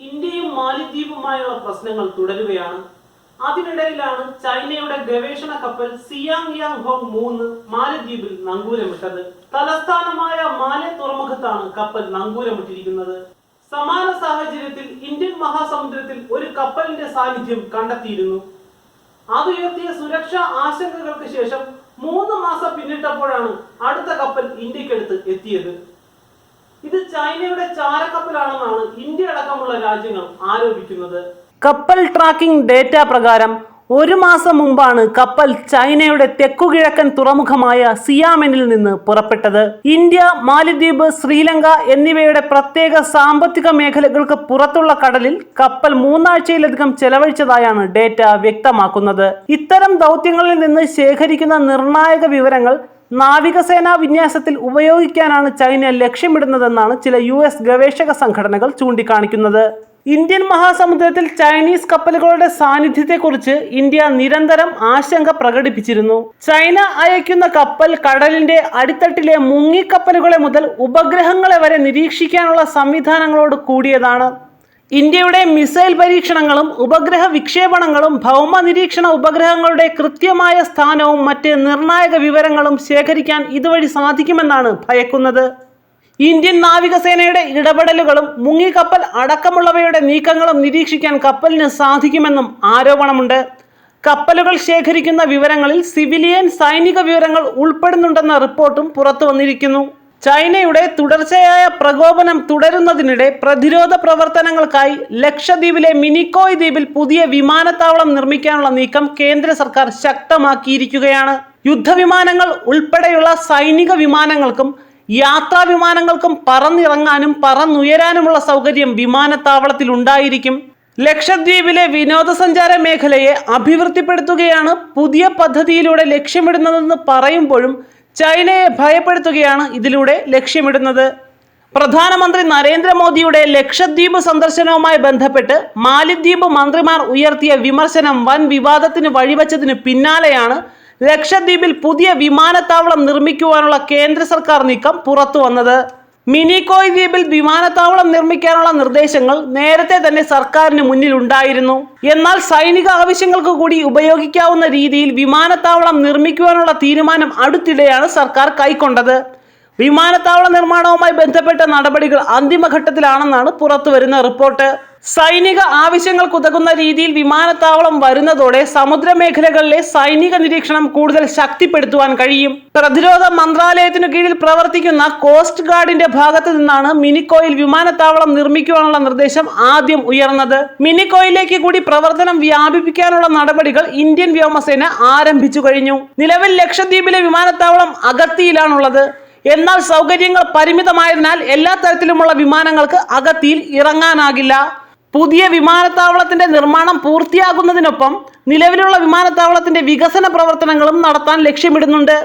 ഇന്ത്യയും മാലിദ്വീപുമായുള്ള പ്രശ്നങ്ങൾ തുടരുകയാണ്. അതിനിടയിലാണ് ചൈനയുടെ ഗവേഷണ കപ്പൽ സിയാങ് യാങ് ഹോങ് 3 മാലദ്വീപിൽ നങ്കൂരമിട്ടത്. തലസ്ഥാനമായ മാലെ തുറമുഖത്താണ് കപ്പൽ നങ്കൂരമിട്ടിരിക്കുന്നത്. സമാന സാഹചര്യത്തിൽ ഇന്ത്യൻ മഹാസമുദ്രത്തിൽ ഒരു കപ്പലിന്റെ സാന്നിധ്യം കണ്ടെത്തിയിരുന്നു. അതുയർത്തിയ സുരക്ഷാ ആശങ്കകൾക്ക് ശേഷം 3 മാസം പിന്നിട്ടപ്പോഴാണ് അടുത്ത കപ്പൽ ഇന്ത്യക്കടുത്ത് എത്തിയത്. ഇത് ചൈനയുടെ ചാരക്കപ്പലാണെന്നാണ് ഇന്ത്യ അടക്കമുള്ള രാജ്യങ്ങൾ ആരോപിക്കുന്നത്. കപ്പൽ ട്രാക്കിംഗ് ഡേറ്റ പ്രകാരം 1 മാസം മുമ്പാണ് കപ്പൽ ചൈനയുടെ തെക്കുകിഴക്കൻ തുറമുഖമായ സിയാമെനിൽ നിന്ന് പുറപ്പെട്ടത്. ഇന്ത്യ, മാലിദ്വീപ്, ശ്രീലങ്ക എന്നിവയുടെ പ്രത്യേക സാമ്പത്തിക മേഖലകൾക്ക് പുറത്തുള്ള കടലിൽ കപ്പൽ 3 ആഴ്ചയിലധികം ചെലവഴിച്ചതായാണ് ഡേറ്റ വ്യക്തമാക്കുന്നത്. ഇത്തരം ദൗത്യങ്ങളിൽ നിന്ന് ശേഖരിക്കുന്ന നിർണായക വിവരങ്ങൾ നാവികസേനാ വിന്യാസത്തിൽ ഉപയോഗിക്കാനാണ് ചൈന ലക്ഷ്യമിടുന്നതെന്നാണ് ചില US ഗവേഷക സംഘടനകൾ ചൂണ്ടിക്കാണിക്കുന്നത്. ഇന്ത്യൻ മഹാസമുദ്രത്തിൽ ചൈനീസ് കപ്പലുകളുടെ സാന്നിധ്യത്തെക്കുറിച്ച് ഇന്ത്യ നിരന്തരം ആശങ്ക പ്രകടിപ്പിച്ചിരുന്നു. ചൈന അയക്കുന്ന കപ്പൽ കടലിന്റെ അടിത്തട്ടിലെ മുങ്ങിക്കപ്പലുകളെ മുതൽ ഉപഗ്രഹങ്ങളെ വരെ നിരീക്ഷിക്കാനുള്ള സംവിധാനങ്ങളോട് കൂടിയതാണ്. ഇന്ത്യയുടെ മിസൈൽ പരീക്ഷണങ്ങളും ഉപഗ്രഹ വിക്ഷേപണങ്ങളും ഭൗമ നിരീക്ഷണ ഉപഗ്രഹങ്ങളുടെ കൃത്യമായ സ്ഥാനവും മറ്റ് നിർണായക വിവരങ്ങളും ശേഖരിക്കാൻ ഇതുവഴി സാധിക്കുമെന്നാണ് ഭയക്കുന്നത്. ഇന്ത്യൻ നാവികസേനയുടെ ഇടപെടലുകളും മുങ്ങിക്കപ്പൽ അടക്കമുള്ളവയുടെ നീക്കങ്ങളും നിരീക്ഷിക്കാൻ കപ്പലിന് സാധിക്കുമെന്നും ആരോപണമുണ്ട്. കപ്പലുകൾ ശേഖരിക്കുന്ന വിവരങ്ങളിൽ സിവിലിയൻ സൈനിക വിവരങ്ങൾ ഉൾപ്പെടുന്നുണ്ടെന്ന റിപ്പോർട്ടും പുറത്തു വന്നിരിക്കുന്നു. ചൈനയുടെ തുടർച്ചയായ പ്രകോപനം തുടരുന്നതിനിടെ പ്രതിരോധ പ്രവർത്തനങ്ങൾക്കായി ലക്ഷദ്വീപിലെ മിനിക്കോയ് ദ്വീപിൽ പുതിയ വിമാനത്താവളം നിർമ്മിക്കാനുള്ള നീക്കം കേന്ദ്ര സർക്കാർ ശക്തമാക്കിയിരിക്കുകയാണ്. യുദ്ധവിമാനങ്ങൾ ഉൾപ്പെടെയുള്ള സൈനിക വിമാനങ്ങൾക്കും യാത്രാ വിമാനങ്ങൾക്കും പറന്നിറങ്ങാനും പറന്നുയരാനുമുള്ള സൗകര്യം വിമാനത്താവളത്തിൽ ഉണ്ടായിരിക്കും. ലക്ഷദ്വീപിലെ വിനോദസഞ്ചാര മേഖലയെ അഭിവൃദ്ധിപ്പെടുത്തുകയാണ് പുതിയ പദ്ധതിയിലൂടെ ലക്ഷ്യമിടുന്നതെന്ന് പറയുമ്പോഴും ചൈനയെ ഭയപ്പെടുത്തുകയാണ് ഇതിലൂടെ ലക്ഷ്യമിടുന്നത്. പ്രധാനമന്ത്രി നരേന്ദ്രമോദിയുടെ ലക്ഷദ്വീപ് സന്ദർശനവുമായി ബന്ധപ്പെട്ട് മാലിദ്വീപ് മന്ത്രിമാർ ഉയർത്തിയ വിമർശനം വൻ വിവാദത്തിന് വഴിവെച്ചതിന് പിന്നാലെയാണ് ലക്ഷദ്വീപിൽ പുതിയ വിമാനത്താവളം നിർമ്മിക്കുവാനുള്ള കേന്ദ്ര സർക്കാർ നീക്കം പുറത്തു വന്നത്. മിനിക്കോയ് ദ്വീപിൽ വിമാനത്താവളം നിർമ്മിക്കാനുള്ള നിർദ്ദേശങ്ങൾ നേരത്തെ തന്നെ സർക്കാരിന് മുന്നിൽ ഉണ്ടായിരുന്നു. എന്നാൽ സൈനിക ആവശ്യങ്ങൾക്ക് കൂടി ഉപയോഗിക്കാവുന്ന രീതിയിൽ വിമാനത്താവളം നിർമ്മിക്കുവാനുള്ള തീരുമാനം അടുത്തിടെയാണ് സർക്കാർ കൈക്കൊണ്ടത്. വിമാനത്താവള നിർമ്മാണവുമായി ബന്ധപ്പെട്ട നടപടികൾ അന്തിമഘട്ടത്തിലാണെന്നാണ് പുറത്തുവരുന്ന റിപ്പോർട്ട്. സൈനിക ആവശ്യങ്ങൾക്കുതകുന്ന രീതിയിൽ വിമാനത്താവളം വരുന്നതോടെ സമുദ്രമേഖലകളിലെ സൈനിക നിരീക്ഷണം കൂടുതൽ ശക്തിപ്പെടുത്തുവാൻ കഴിയും. പ്രതിരോധ മന്ത്രാലയത്തിനു കീഴിൽ പ്രവർത്തിക്കുന്ന കോസ്റ്റ് ഗാർഡിന്റെ ഭാഗത്തു നിന്നാണ് മിനിക്കോയിൽ വിമാനത്താവളം നിർമ്മിക്കുവാനുള്ള നിർദ്ദേശം ആദ്യം ഉയർന്നത്. മിനിക്കോയിലേക്ക് കൂടി പ്രവർത്തനം വ്യാപിപ്പിക്കാനുള്ള നടപടികൾ ഇന്ത്യൻ വ്യോമസേന ആരംഭിച്ചു കഴിഞ്ഞു. നിലവിൽ ലക്ഷദ്വീപിലെ വിമാനത്താവളം അഗത്തിയിലാണുള്ളത്. എന്നാൽ സൗകര്യങ്ങൾ പരിമിതമായതിനാൽ എല്ലാ തരത്തിലുമുള്ള വിമാനങ്ങൾക്ക് അഗത്തിയിൽ ഇറങ്ങാനാകില്ല. പുതിയ വിമാനത്താവളത്തിന്റെ നിർമ്മാണം പൂർത്തിയാകുന്നതിനൊപ്പം നിലവിലുള്ള വിമാനത്താവളത്തിന്റെ വികസന പ്രവർത്തനങ്ങളും നടത്താൻ ലക്ഷ്യമിടുന്നുണ്ട്.